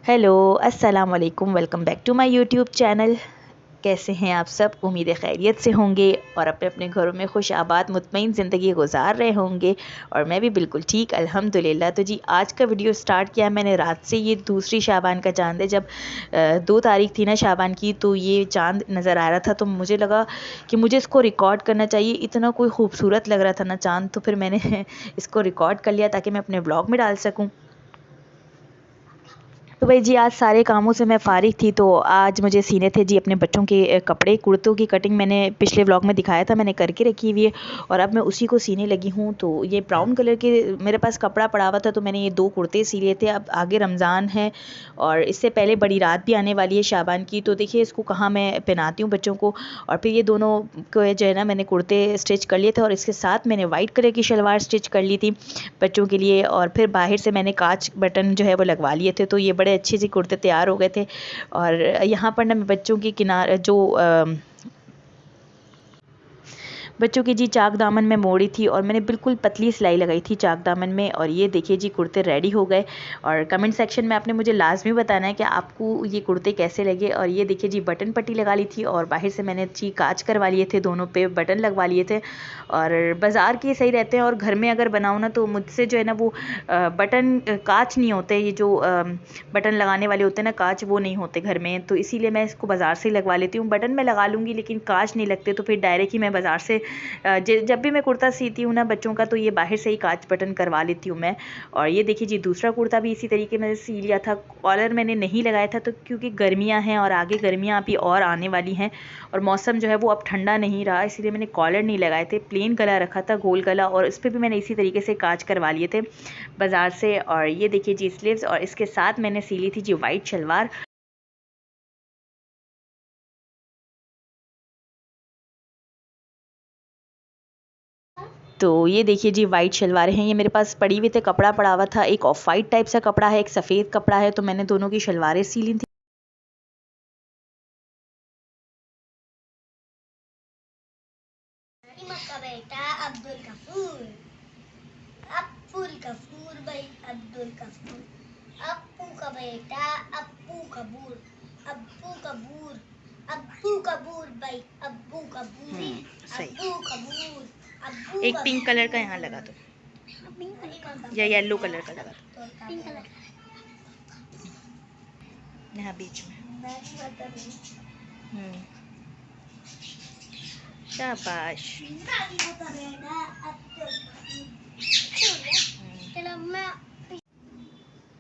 Hello अस्सलाम वालेकुम, welcome back to my YouTube channel. कैसे हैं आप सब? उम्मीद है खैरियत से होंगे और अपने अपने घरों में खुश आबाद मुतमईन ज़िंदगी गुजार रहे होंगे। और मैं भी बिल्कुल ठीक अल्हम्दुलिल्लाह। तो जी आज का वीडियो स्टार्ट किया मैंने रात से। ये दूसरी शाबान का चाँद है। जब 2 तारीख थी ना शाबान की, तो ये चाँद नज़र आ रहा था, तो मुझे लगा कि मुझे इसको रिकॉर्ड करना चाहिए। इतना कोई खूबसूरत लग रहा था ना चाँद, तो फिर मैंने इसको रिकॉर्ड कर लिया ताकि मैं अपने ब्लॉग में डाल सकूँ। तो भाई जी आज सारे कामों से मैं फ़ारिग थी, तो आज मुझे सीने थे जी अपने बच्चों के कपड़े। कुर्तों की कटिंग मैंने पिछले व्लॉग में दिखाया था, मैंने करके रखी हुई है और अब मैं उसी को सीने लगी हूँ। तो ये ब्राउन कलर के मेरे पास कपड़ा पड़ा हुआ था, तो मैंने ये 2 कुर्ते सी लिए थे। अब आगे रमज़ान है और इससे पहले बड़ी रात भी आने वाली है शाबान की, तो देखिए इसको कहाँ मैं पहनाती हूँ बच्चों को। और फिर ये दोनों को जो है ना मैंने कुर्ते स्टिच कर लिए थे और इसके साथ मैंने वाइट कलर की शलवार स्टिच कर ली थी बच्चों के लिए। और फिर बाहर से मैंने कांच बटन जो है वो लगवा लिए थे, तो ये बड़े अच्छे से कुर्ते तैयार हो गए थे। और यहाँ पर ना मैं बच्चों की किनारे जो बच्चों की जी चाक दामन में मोड़ी थी और मैंने बिल्कुल पतली सिलाई लगाई थी चाक दामन में। और ये देखिए जी कुर्ते रेडी हो गए। और कमेंट सेक्शन में आपने मुझे लाजमी बताना है कि आपको ये कुर्ते कैसे लगे। और ये देखिए जी बटन पट्टी लगा ली थी और बाहर से मैंने जी काज करवा लिए थे, दोनों पे बटन लगवा लिए थे। और बाज़ार के सही रहते हैं और घर में अगर बनाऊँ ना तो मुझसे जो है ना वो बटन कांच नहीं होते। ये जो बटन लगाने वाले होते हैं ना कांच, वो नहीं होते घर में, तो इसीलिए मैं इसको बाज़ार से लगवा लेती हूँ। बटन मैं लगा लूँगी लेकिन कांच नहीं लगते, तो फिर डायरेक्ट ही मैं बाज़ार से जब भी मैं कुर्ता सीती हूँ ना बच्चों का, तो ये बाहर से ही कांच बटन करवा लेती हूँ मैं। और ये देखिए जी दूसरा कुर्ता भी इसी तरीके में सी लिया था। कॉलर मैंने नहीं लगाया था तो क्योंकि गर्मियाँ हैं और आगे गर्मियाँ अभी और आने वाली हैं और मौसम जो है वो अब ठंडा नहीं रहा, इसीलिए मैंने कॉलर नहीं लगाए थे। प्लेन गला रखा था, गोल गला, और इस पर भी मैंने इसी तरीके से कांच करवा लिए थे बाज़ार से। और ये देखिए जी स्लीव्स, और इसके साथ मैंने सी ली थी जी वाइट शलवार। तो ये देखिए जी वाइट शलवारें हैं, ये मेरे पास पड़ी हुई थे, कपड़ा पड़ा हुआ था। एक ऑफ वाइट टाइप सा कपड़ा है, एक सफ़ेद कपड़ा है, तो मैंने दोनों की शलवारें सी ली थी। का बेटा अब्दुल गफूर, अब्दुल गफूर भाई अब्दुल गफूर। अप्पू का बेटा अप्पू कबूर, अब्बू कबूर, अब्बू कबूर भाई अब्बू कबूर, सही। अब्बू कबूर, अब्बू एक पिंक कलर का यहाँ लगा दो या येलो कलर का लगा दो पिंक कलर यहाँ बीच में। हम्म, शाबाश। चलो मैं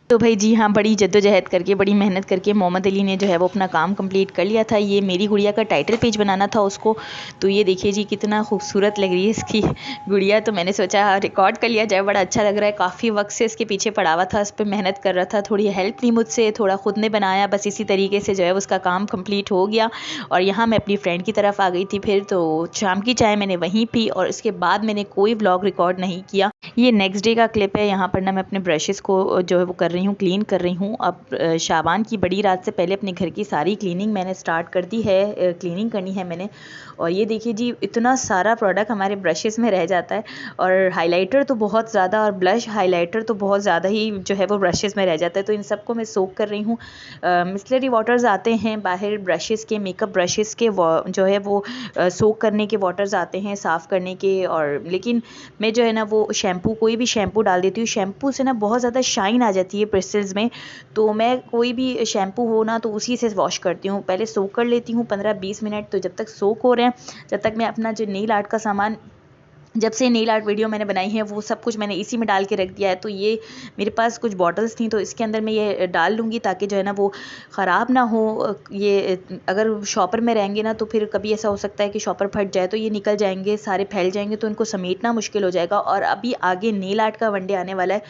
तो भाई जी हाँ, बड़ी जद्दोजहद करके, बड़ी मेहनत करके मोहम्मद अली ने जो है वो अपना काम कंप्लीट कर लिया था। ये मेरी गुड़िया का टाइटल पेज बनाना था उसको। तो ये देखिए जी कितना खूबसूरत लग रही है इसकी गुड़िया। तो मैंने सोचा रिकॉर्ड कर लिया जाए, बड़ा अच्छा लग रहा है। काफ़ी वक्त से इसके पीछे पड़ा हुआ था, इस पर मेहनत कर रहा था, थोड़ी हेल्प ली मुझसे, थोड़ा ख़ुद ने बनाया। बस इसी तरीके से जो है उसका काम कम्प्लीट हो गया। और यहाँ मैं अपनी फ्रेंड की तरफ आ गई थी फिर। तो शाम की चाय मैंने वहीं पी और इसके बाद मैंने कोई व्लॉग रिकॉर्ड नहीं किया। ये नेक्स्ट डे का क्लिप है। यहाँ पर ना मैं अपने ब्रशेस को जो है वो कर रही हूँ, क्लीन कर रही हूँ। अब शाबान की बड़ी रात से पहले अपने घर की सारी क्लीनिंग मैंने स्टार्ट कर दी है, क्लीनिंग करनी है मैंने। और ये देखिए जी इतना सारा प्रोडक्ट हमारे ब्रशेस में रह जाता है। और हाइलाइटर तो बहुत ज़्यादा, और ब्लश हाइलाइटर तो बहुत ज़्यादा ही जो है वो ब्रशेस में रह जाता है। तो इन सबको मैं सोक कर रही हूँ। मिसलरी वाटर्स आते हैं बाहर ब्रशेस के, मेकअप ब्रशेस के जो है वो सोक करने के वाटर्स आते हैं साफ़ करने के। और लेकिन मैं जो है ना वो शैम्पू, कोई भी शैम्पू डाल देती हूँ। शैम्पू से ना बहुत ज़्यादा शाइन आ जाती है ब्रिस्टल्स में, तो मैं कोई भी शैम्पू हो ना तो उसी से वॉश करती हूँ। पहले सोक कर लेती हूँ 15-20 मिनट। तो जब तक सोक हो रहे हैं, जब तक मैं अपना जो नेल आर्ट का सामान, जब से नेल आर्ट वीडियो मैंने बनाई है वो सब कुछ मैंने इसी में डाल के रख दिया है। तो ये मेरे पास कुछ बॉटल्स थी, तो इसके अंदर मैं ये डाल लूँगी ताकि जो है ना वो ख़राब ना हो। ये अगर शॉपर में रहेंगे ना तो फिर कभी ऐसा हो सकता है कि शॉपर फट जाए, तो ये निकल जाएंगे, सारे फैल जाएंगे, तो इनको समेटना मुश्किल हो जाएगा। और अभी आगे नेल आर्ट का वनडे आने वाला है,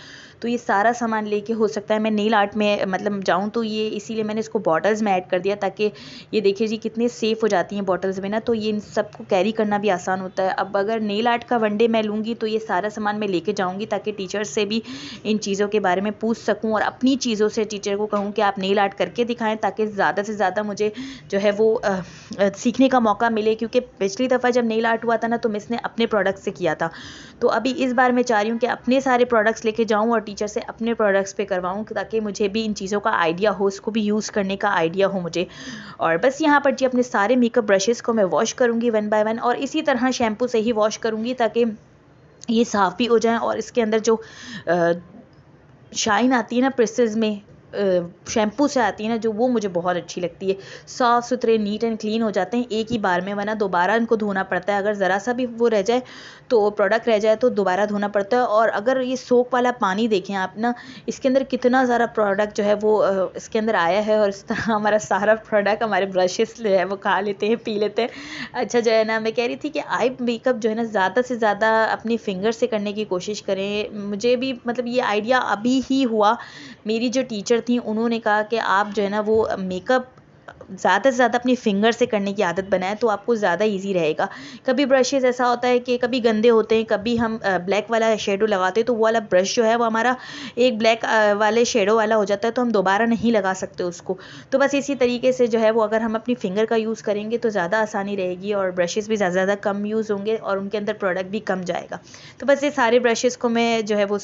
तो ये सारा सामान लेके हो सकता है मैं नेल आर्ट में मतलब जाऊँ। तो ये इसीलिए मैंने इसको बॉटल्स में ऐड कर दिया, ताकि ये देखिए जी कितने सेफ़ हो जाती हैं बॉटल्स में ना, तो ये इन सबको कैरी करना भी आसान होता है। अब अगर नेल आर्ट का वनडे मैं लूँगी तो ये सारा सामान मैं लेके जाऊँगी, ताकि टीचर से भी इन चीज़ों के बारे में पूछ सकूँ और अपनी चीज़ों से टीचर को कहूँ कि आप नेल आर्ट करके दिखाएं, ताकि ज़्यादा से ज़्यादा मुझे जो है वो सीखने का मौका मिले। क्योंकि पिछली दफ़ा जब नेल आर्ट हुआ था ना, तो मिस ने अपने प्रोडक्ट्स से किया था, तो अभी इस बार मैं चाह रही हूँ कि अपने सारे प्रोडक्ट्स लेके जाऊँ और टीचर से अपने प्रोडक्ट्स पे करवाऊँ, ताकि मुझे भी इन चीज़ों का आइडिया हो, इसको भी यूज़ करने का आइडिया हो मुझे। और बस यहाँ पर जी अपने सारे मेकअप ब्रशेज़ को मैं वॉश करूँगी वन बाय वन, और इसी तरह शैम्पू से ही वॉश करूँगी, ताकि ये साफ़ भी हो जाए और इसके अंदर जो शाइन आती है ना प्रेसेस में, शैम्पू से आती है ना जो, वो मुझे बहुत अच्छी लगती है। साफ़ सुथरे नीट एंड क्लीन हो जाते हैं एक ही बार में, वरना दोबारा इनको धोना पड़ता है। अगर ज़रा सा भी वो रह जाए तो प्रोडक्ट रह जाए तो दोबारा धोना पड़ता है। और अगर ये सोप वाला पानी देखें आप ना, इसके अंदर कितना सारा प्रोडक्ट जो है वो इसके अंदर आया है, और इस तरह हमारा सारा प्रोडक्ट हमारे ब्रशेस जो है वो खा लेते हैं, पी लेते हैं। अच्छा जो है ना, मैं कह रही थी कि आई मेकअप जो है ना ज़्यादा से ज़्यादा अपनी फिंगर से करने की कोशिश करें। मुझे भी मतलब ये आइडिया अभी ही हुआ, मेरी जो टीचर थी उन्होंने कहा कि आप जो है ना वो मेकअप ज़्यादा से ज़्यादा अपनी फिंगर से करने की आदत बनाएं, तो आपको ज़्यादा इजी रहेगा। कभी ब्रशेज़ ऐसा होता है कि कभी गंदे होते हैं, कभी हम ब्लैक वाला शेडो लगाते हैं तो वो वाला ब्रश जो है वो हमारा एक ब्लैक वाले शेडो वाला हो जाता है, तो हम दोबारा नहीं लगा सकते उसको। तो बस इसी तरीके से जो है वो अगर हम अपनी फिंगर का यूज़ करेंगे तो ज़्यादा आसानी रहेगी, और ब्रशेज़ भी ज़्यादा से ज़्यादा कम यूज़ होंगे और उनके अंदर प्रोडक्ट भी कम जाएगा। तो बस ये सारे ब्रशेज़ को मैं जो है वो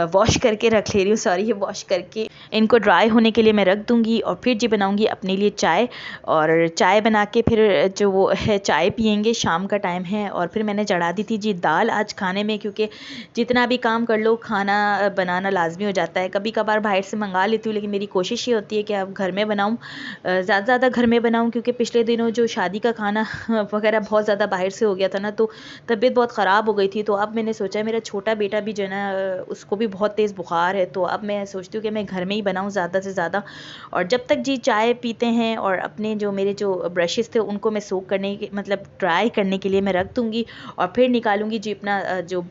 वॉश करके रख ले रही हूँ, सॉरी, ये वॉश करके इनको ड्राई होने के लिए मैं रख दूँगी। और फिर जी बनाऊँगी अपने लिए चाय, और चाय बना के फिर जो वो है चाय पियेंगे, शाम का टाइम है। और फिर मैंने चढ़ा दी थी जी दाल आज खाने में, क्योंकि जितना भी काम कर लो खाना बनाना लाजमी हो जाता है। कभी कभार बाहर से मंगा लेती हूँ, लेकिन मेरी कोशिश ये होती है कि अब घर में बनाऊँ, ज़्यादा ज़्यादा घर में बनाऊँ, क्योंकि पिछले दिनों जो शादी का खाना वगैरह बहुत ज़्यादा बाहर से हो गया था ना, तो तबीयत बहुत ख़राब हो गई थी। तो अब मैंने सोचा, मेरा छोटा बेटा भी जो है ना उसको भी बहुत तेज़ बुखार है, तो अब मैं सोचती हूँ कि मैं घर में ही बनाऊँ ज़्यादा से ज़्यादा। और जब तक जी चाय पीते हैं और अपने जो मेरे जो ब्रशेज़ थे उनको मैं सोक करने के मतलब ड्राई करने के लिए मैं रख दूँगी, और फिर निकालूँगी जी अपना जो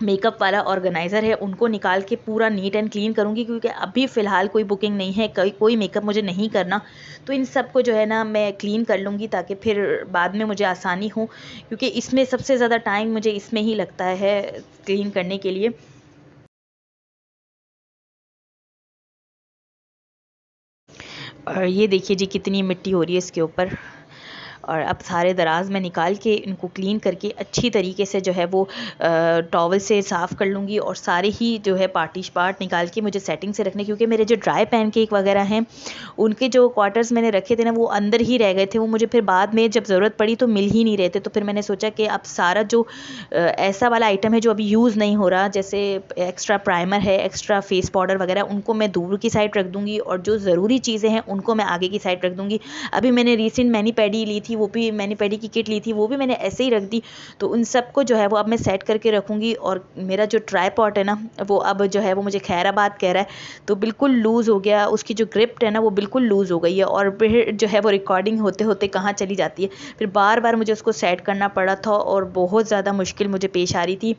मेकअप वाला ऑर्गेनाइज़र है, उनको निकाल के पूरा नीट एंड क्लीन करूँगी, क्योंकि अभी फ़िलहाल कोई बुकिंग नहीं है, कोई मेकअप मुझे नहीं करना। तो इन सब को जो है ना मैं क्लीन कर लूँगी, ताकि फिर बाद में मुझे आसानी हो, क्योंकि इसमें सबसे ज़्यादा टाइम मुझे इसमें ही लगता है क्लीन करने के लिए। और ये देखिए जी कितनी मिट्टी हो रही है इसके ऊपर। और अब सारे दराज़ में निकाल के इनको क्लीन करके अच्छी तरीके से जो है वो टॉवल से साफ़ कर लूँगी, और सारे ही जो है पार्ट निकाल के मुझे सेटिंग से रखने, क्योंकि मेरे जो ड्राई पैनकेक वगैरह हैं उनके जो क्वार्टर्स मैंने रखे थे ना वो अंदर ही रह गए थे, वो मुझे फिर बाद में जब ज़रूरत पड़ी तो मिल ही नहीं रहे थे। तो फिर मैंने सोचा कि अब सारा जो ऐसा वाला आइटम है जो अभी यूज़ नहीं हो रहा, जैसे एक्स्ट्रा प्राइमर है, एक्स्ट्रा फेस पाउडर वगैरह, उनको मैं दूर की साइड रख दूँगी, और जो ज़रूरी चीज़ें हैं उनको मैं आगे की साइड रख दूँगी। अभी मैंने रिसेंट मैनी पैडी ली थी, वो भी मैनी पैडी की किट ली थी, वो भी मैंने ऐसे ही रख दी। तो उन सब को जो है वो अब मैं सेट करके रखूँगी। और मेरा जो ट्राईपॉड है ना वो अब जो है वो मुझे खैराबाद कह रहा है, तो बिल्कुल लूज़ हो गया, उसकी जो ग्रिप है ना वो बिल्कुल लूज़ हो गई है, और फिर जो है वो रिकॉर्डिंग होते होते कहाँ चली जाती है। फिर बार बार मुझे उसको सेट करना पड़ा था, और बहुत ज़्यादा मुश्किल मुझे पेश आ रही थी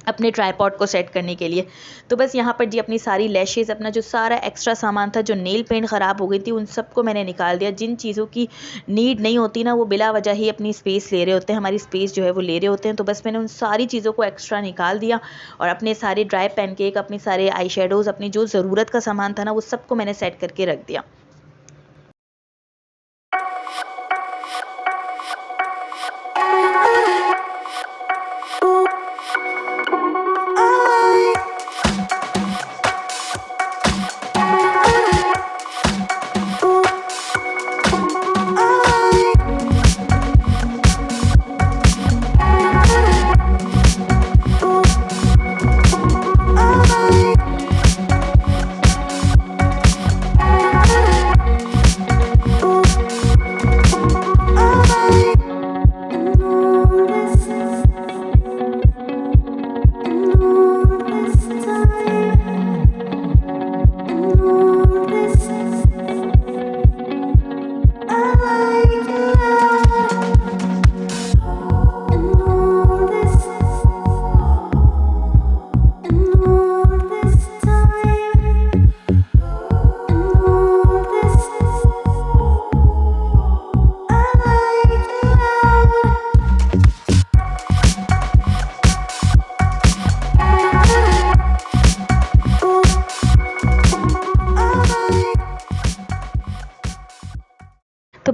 अपने ट्राईपॉड को सेट करने के लिए। तो बस यहाँ पर जी अपनी सारी लैशेज़, अपना जो सारा एक्स्ट्रा सामान था, जो नेल पेंट ख़राब हो गई थी, उन सबको मैंने निकाल दिया। जिन चीज़ों की नीड नहीं होती ना, वो बिला वजह ही अपनी स्पेस ले रहे होते हैं, हमारी स्पेस जो है वो ले रहे होते हैं। तो बस मैंने उन सारी चीज़ों को एक्स्ट्रा निकाल दिया, और अपने सारे ड्राई पैनकेक, अपने सारे आई शेडोज़, अपनी जो ज़रूरत का सामान था ना वो सबको मैंने सेट करके रख दिया।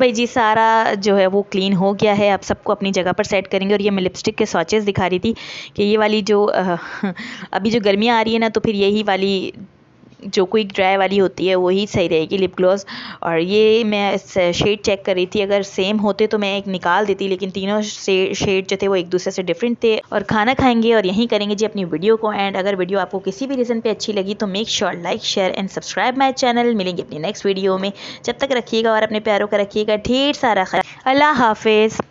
भाई जी सारा जो है वो क्लीन हो गया है। अब सबको अपनी जगह पर सेट करेंगे। और ये मैं लिपस्टिक के स्वॉचेस दिखा रही थी कि ये वाली जो अभी जो गर्मियाँ आ रही है ना, तो फिर यही वाली जो क्विक ड्राई वाली होती है वही सही रहेगी लिप ग्लॉस। और ये मैं शेड चेक कर रही थी, अगर सेम होते तो मैं एक निकाल देती, लेकिन तीनों शेड जो थे वो एक दूसरे से डिफरेंट थे। और खाना खाएंगे और यहीं करेंगे जी अपनी वीडियो को एंड। अगर वीडियो आपको किसी भी रीज़न पे अच्छी लगी तो make sure like share and subscribe my channel. मिलेंगे अपनी नेक्स्ट वीडियो में, जब तक रखिएगा और अपने प्यारों का रखिएगा ढेर सारा ख्याल। अल्लाह हाफिज़।